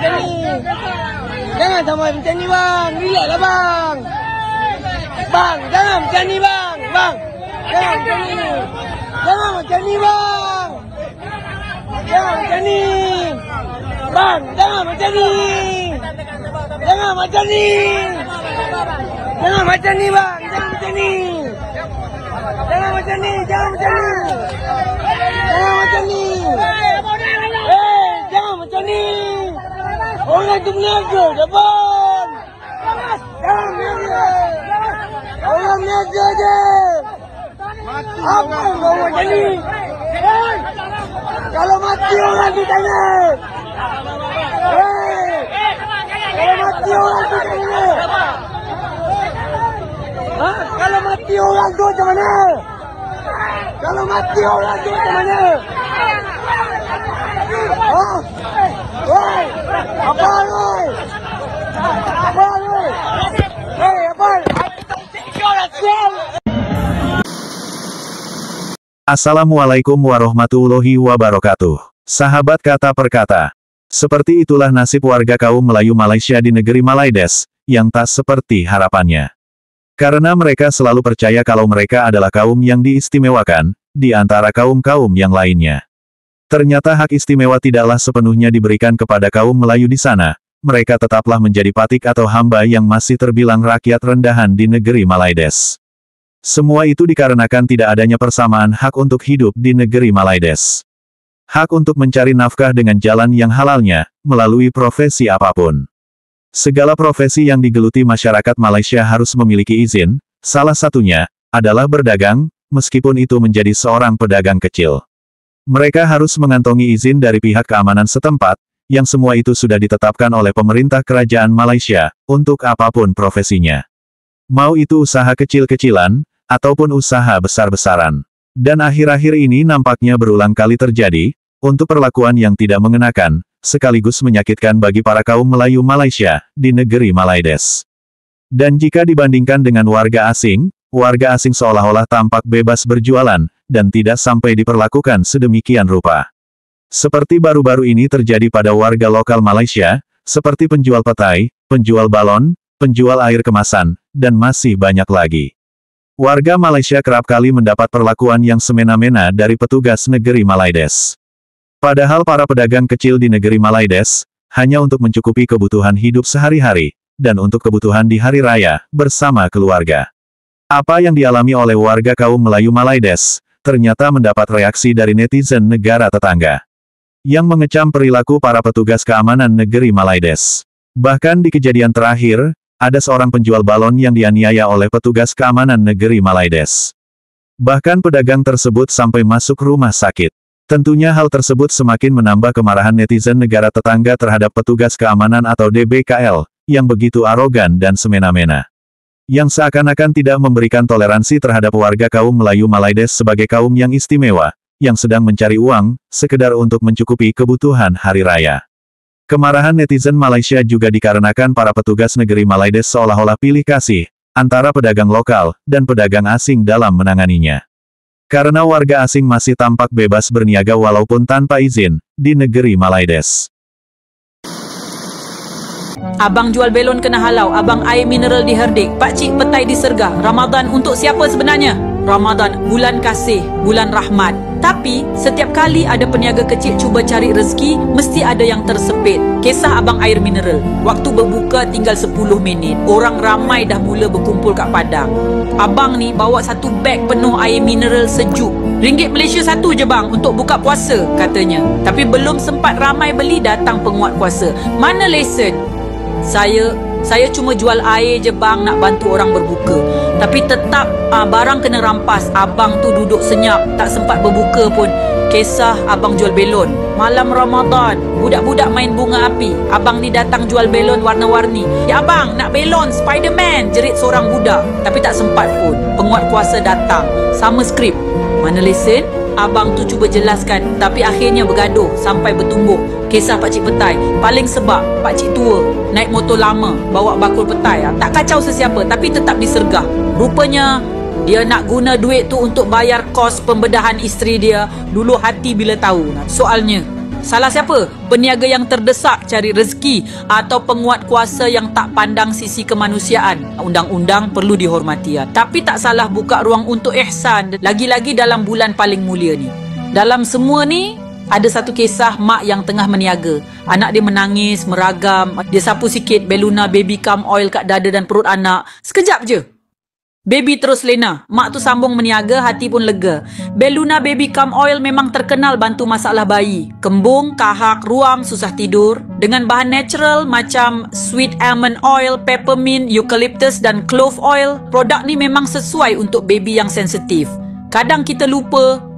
macam ni. Jangan sampai macam ni bang. Relax lah bang. Bang, jangan macam ni bang. Bang, jangan macam ni. Jangan macam ni bang. Jangan macam ni. Bang, jangan macam ni. Jangan macam ni. Jangan macam ni bang. Jangan macam ni. Jangan macam ni. Jangan macam ni. Jangan macam ni. Jangan macam ni. Orang tu meniaga je bang. Jangan meniaga. Orang meniaga je. Apa kau macam ni? Kalau mati orang tu tanya. Kalau mati orang tu tanya. Kalau mati orang tu macam mana? Kalau mati orang tu macam mana? Woi, apa Roy? Apa Roy? Hei, apa? Assalamualaikum warahmatullahi wabarakatuh. Sahabat kata per kata. Seperti itulah nasib warga kaum Melayu Malaysia di negeri Malaides, yang tak seperti harapannya. Karena mereka selalu percaya kalau mereka adalah kaum yang diistimewakan, di antara kaum-kaum yang lainnya. Ternyata hak istimewa tidaklah sepenuhnya diberikan kepada kaum Melayu di sana, mereka tetaplah menjadi patik atau hamba yang masih terbilang rakyat rendahan di negeri Malaides. Semua itu dikarenakan tidak adanya persamaan hak untuk hidup di negeri Malaides. Hak untuk mencari nafkah dengan jalan yang halalnya, melalui profesi apapun. Segala profesi yang digeluti masyarakat Malaysia harus memiliki izin, salah satunya adalah berdagang, meskipun itu menjadi seorang pedagang kecil. Mereka harus mengantongi izin dari pihak keamanan setempat, yang semua itu sudah ditetapkan oleh pemerintah kerajaan Malaysia, untuk apapun profesinya. Mau itu usaha kecil-kecilan, ataupun usaha besar-besaran. Dan akhir-akhir ini nampaknya berulang kali terjadi, untuk perlakuan yang tidak mengenakan, sekaligus menyakitkan bagi para kaum Melayu Malaysia, di negeri Malaides. Dan jika dibandingkan dengan warga asing seolah-olah tampak bebas berjualan, dan tidak sampai diperlakukan sedemikian rupa. Seperti baru-baru ini terjadi pada warga lokal Malaysia, seperti penjual petai, penjual balon, penjual air kemasan, dan masih banyak lagi. Warga Malaysia kerap kali mendapat perlakuan yang semena-mena dari petugas negeri Malaides. Padahal para pedagang kecil di negeri Malaides, hanya untuk mencukupi kebutuhan hidup sehari-hari, dan untuk kebutuhan di hari raya, bersama keluarga. Apa yang dialami oleh warga kaum Melayu Malaides, ternyata mendapat reaksi dari netizen negara tetangga. Yang mengecam perilaku para petugas keamanan negeri Malaides. Bahkan di kejadian terakhir, ada seorang penjual balon yang dianiaya oleh petugas keamanan negeri Malaides. Bahkan pedagang tersebut sampai masuk rumah sakit. Tentunya hal tersebut semakin menambah kemarahan netizen negara tetangga terhadap petugas keamanan atau DBKL, yang begitu arogan dan semena-mena. Yang seakan-akan tidak memberikan toleransi terhadap warga kaum Melayu Malaides sebagai kaum yang istimewa, yang sedang mencari uang, sekedar untuk mencukupi kebutuhan hari raya. Kemarahan netizen Malaysia juga dikarenakan para petugas negeri Malaides seolah-olah pilih kasih, antara pedagang lokal, dan pedagang asing dalam menanganinya. Karena warga asing masih tampak bebas berniaga walaupun tanpa izin, di negeri Malaides. Abang jual belon kena halau, abang air mineral diherdik, pakcik petai disergah. Ramadan untuk siapa sebenarnya? Ramadan, bulan kasih, bulan rahmat. Tapi, setiap kali ada peniaga kecil cuba cari rezeki, mesti ada yang tersepit. Kisah abang air mineral. Waktu berbuka tinggal 10 minit. Orang ramai dah mula berkumpul kat padang. Abang ni bawa satu beg penuh air mineral sejuk. RM1 Malaysia satu je bang untuk buka puasa, katanya. Tapi belum sempat ramai beli, datang penguat kuasa. Mana lesen? Saya cuma jual air je bang, nak bantu orang berbuka. Tapi tetap barang kena rampas. Abang tu duduk senyap, tak sempat berbuka pun. Kisah abang jual belon. Malam Ramadan, budak-budak main bunga api. Abang ni datang jual belon warna-warni. Ya abang, nak belon Spiderman, jerit seorang budak. Tapi tak sempat pun. Penguat kuasa datang. Sama skrip. Mana lesen? Abang tu cuba jelaskan, tapi akhirnya bergaduh sampai bertumbuk. Kisah pakcik petai. Paling sebab pakcik tua naik motor lama, bawa bakul petai. Tak kacau sesiapa, tapi tetap disergah. Rupanya dia nak guna duit tu untuk bayar kos pembedahan isteri dia. Dulu hati bila tahu. Soalnya, Salah siapa? Peniaga yang terdesak cari rezeki atau penguat kuasa yang tak pandang sisi kemanusiaan. Undang-undang perlu dihormati. Tapi tak salah buka ruang untuk ihsan, lagi-lagi dalam bulan paling mulia ni. Dalam semua ni, ada satu kisah mak yang tengah meniaga. Anak dia menangis, meragam. Dia sapu sikit Belluna Baby Calm Oil kat dada dan perut anak. Sekejap je, baby terus lena. Mak tu sambung meniaga, hati pun lega. Belluna Baby Calm Oil memang terkenal bantu masalah bayi. Kembung, kahak, ruam, susah tidur. Dengan bahan natural macam sweet almond oil, peppermint, eucalyptus dan clove oil, produk ni memang sesuai untuk baby yang sensitif. Kadang kita lupa,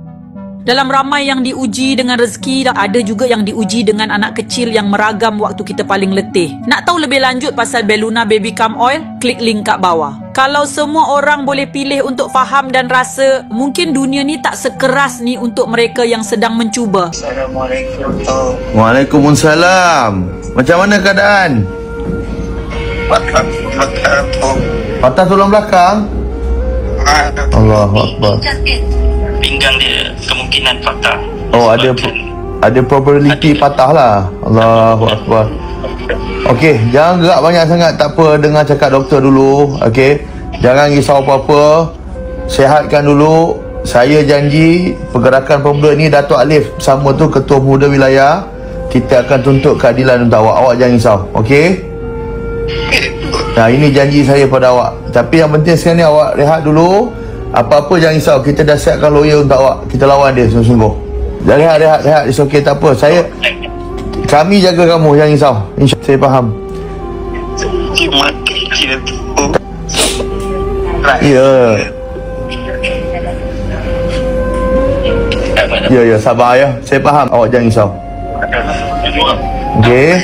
dalam ramai yang diuji dengan rezeki, ada juga yang diuji dengan anak kecil yang meragam waktu kita paling letih. Nak tahu lebih lanjut pasal Belluna Baby Calm Oil? Klik link kat bawah. Kalau semua orang boleh pilih untuk faham dan rasa, mungkin dunia ni tak sekeras ni untuk mereka yang sedang mencuba. Assalamualaikum. Waalaikumsalam. Macam mana keadaan? Patah tulang belakang? Allahu Akbar. Pinggang dia kemungkinan patah. Oh, ada probability patah lah. Allahu Akbar. Okey, jangan gerak banyak sangat, tak apa, dengar cakap doktor dulu. Okey, jangan risau apa-apa. Sihatkan dulu. Saya janji pergerakan pemuda ni, Datuk Alif sama tu ketua pemuda wilayah, kita akan tuntut keadilan untuk awak. Awak jangan risau. Okey? Nah, ini janji saya pada awak. Tapi yang penting sekarang ni awak rehat dulu. Apa-apa jangan risau, kita dah siapkan lawyer untuk awak. Kita lawan dia sungguh-sungguh. Jangan rehat. It's okay, tak apa. Kami jaga kamu, jangan risau. InsyaAllah, saya faham. Ya, sabar ya. Saya faham, awak jangan risau. Okey.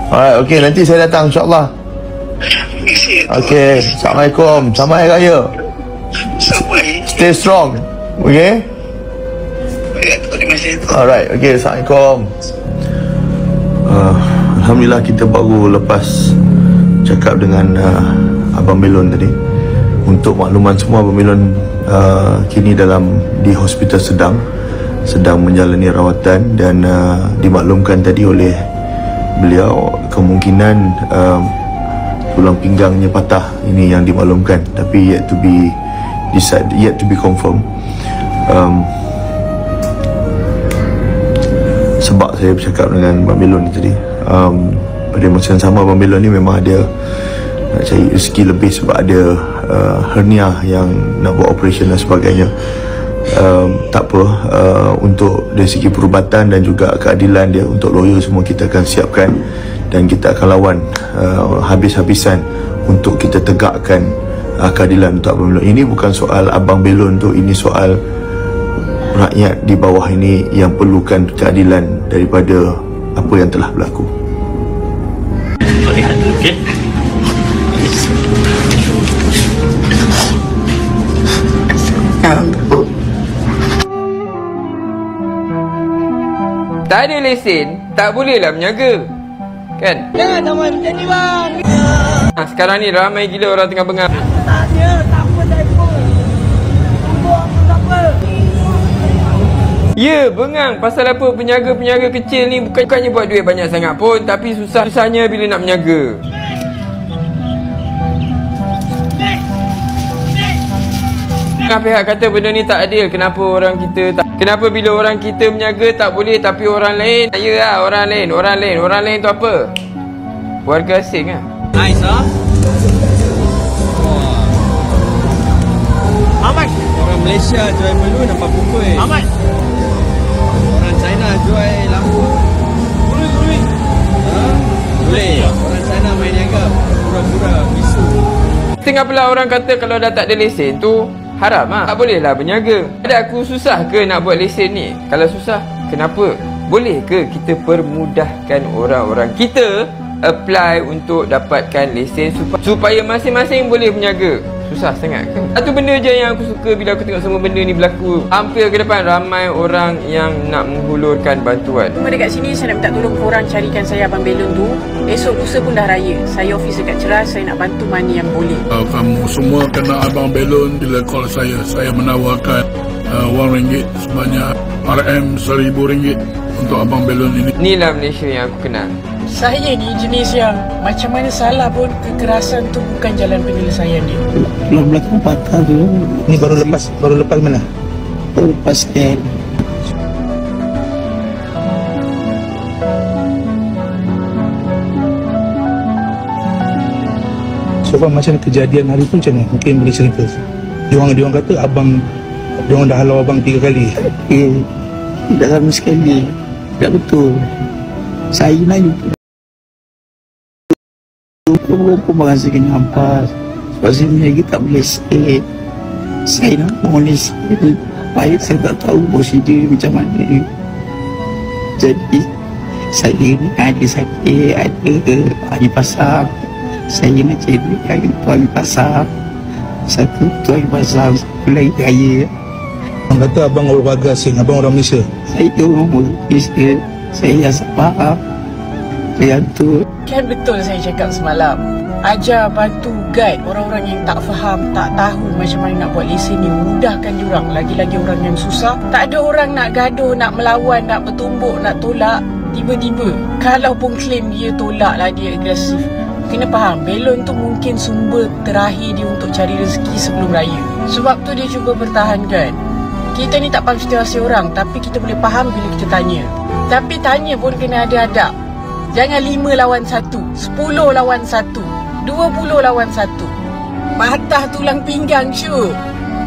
Alright, okey, nanti saya datang insya-Allah. Okey, Assalamualaikum. Selamat Hari Raya. Stay strong. Okay? Alright, okay, Assalamualaikum. Alhamdulillah kita baru lepas cakap dengan Abang Belon tadi. Untuk makluman semua, Abang Belon kini di hospital sedang menjalani rawatan dan dimaklumkan tadi oleh beliau kemungkinan tulang pinggangnya patah. Ini yang dimaklumkan, tapi yet to be confirmed. Sebab saya bercakap dengan Abang Belon tadi, pada masa yang sama Abang Belon ni memang ada nak cari rezeki lebih sebab ada hernia yang nak buat operation dan sebagainya. Tak apa, untuk dari segi perubatan dan juga keadilan dia, untuk lawyer semua kita akan siapkan dan kita akan lawan habis-habisan untuk kita tegakkan keadilan untuk Abang Belon. Ini bukan soal Abang Belon tu, ini soal rakyat di bawah ini yang perlukan keadilan daripada apa yang telah berlaku. Lihat dulu, okey? Tak ada lesen, tak bolehlah berniaga. Kan? Jangan sampai macam ni bang. Sekarang ni ramai gila orang tengah bengang. Tak apa telefon. Tak apa. Ya, bengang. Pasal apa? Peniaga-peniaga kecil ni bukannya buat duit banyak sangat pun, tapi susahnya bila nak berniaga. Pihak kata benda ni tak adil. Kenapa bila orang kita berniaga tak boleh, tapi orang lain? Ya lah, orang lain tu apa? Warga asing lah. Nice ah. Ahmad, orang Malaysia jual balloon nampak pukul. Ahmad. Orang China jual lampu. Boleh. Boleh. Orang China main niaga pura-pura bisu. Tengah pula orang kata kalau dah tak ada lesen tu haram lah. Tak boleh lah berniaga. Ada aku susah ke nak buat lesen ni? Kalau susah, kenapa? Boleh ke kita permudahkan orang-orang kita apply untuk dapatkan lesen supaya masing-masing boleh berniaga? Susah sangat ke? Satu benda je yang aku suka bila aku tengok semua benda ni berlaku. Hampir ke depan ramai orang yang nak menghulurkan bantuan. Cuma dekat sini saya nak minta tolong korang carikan saya Abang Belon tu. Esok lusa pun dah raya. Saya officer kat Ceras, saya nak bantu mana yang boleh. Kamu semua kena Abang Belon bila call saya. Saya menawarkan RM1 sebanyak RM1,000 untuk Abang Belon ini. Inilah Malaysia yang aku kenal. Saya ni jenis yang macam mana salah pun kekerasan tu bukan jalan penyelesaian dia. Tulang belakang patah tu. Ni baru lepas mana? Baru lepas scan. So far macam kejadian hari tu macam mana? Mungkin boleh cerita. Diorang kata diorang dah halau abang 3 kali. Tidak sama sekali. Tak betul. Saya nak Rumput merasakan hampas. Sebab saya lagi tak boleh sikit. Saya nak boleh sikit. Baik saya tak tahu prosedur macam mana. Jadi saya ni ada sakit, ada air pasang. Saya nak cari air pasang. Satu tu air pasang, satu lagi air. Abang kata abang orang warga asing, abang orang Malaysia. Saya orang Malaysia. Saya yang Sabah. Saya tu. Kan betul saya cakap semalam. Ajar, bantu, guide orang-orang yang tak faham, tak tahu macam mana nak buat lesen ni. Mudahkan diorang. Lagi-lagi orang yang susah. Tak ada orang nak gaduh, nak melawan, nak bertumbuk, nak tolak. Tiba-tiba, kalau pun claim dia tolak lah, dia agresif. Kena faham, Belon tu mungkin sumber terakhir dia untuk cari rezeki sebelum raya. Sebab tu dia cuba pertahankan. Kita ni tak faham situasi orang, tapi kita boleh faham bila kita tanya. Tapi tanya pun kena ada adab. Jangan 5 lawan 1, 10 lawan 1, 20 lawan 1. Patah tulang pinggang syuk.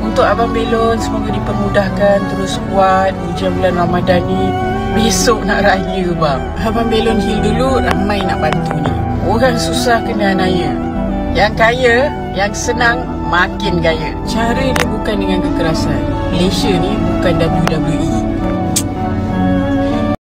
Untuk Abang Belon, semoga dipermudahkan, terus kuat ujian bulan Ramadan ni. Besok nak raya bang. Abang Belon heal dulu, ramai nak bantu ni. Orang susah kena anaya. Yang kaya, yang senang, makin gaya. Cara dia bukan dengan kekerasan. Malaysia ni bukan WWE.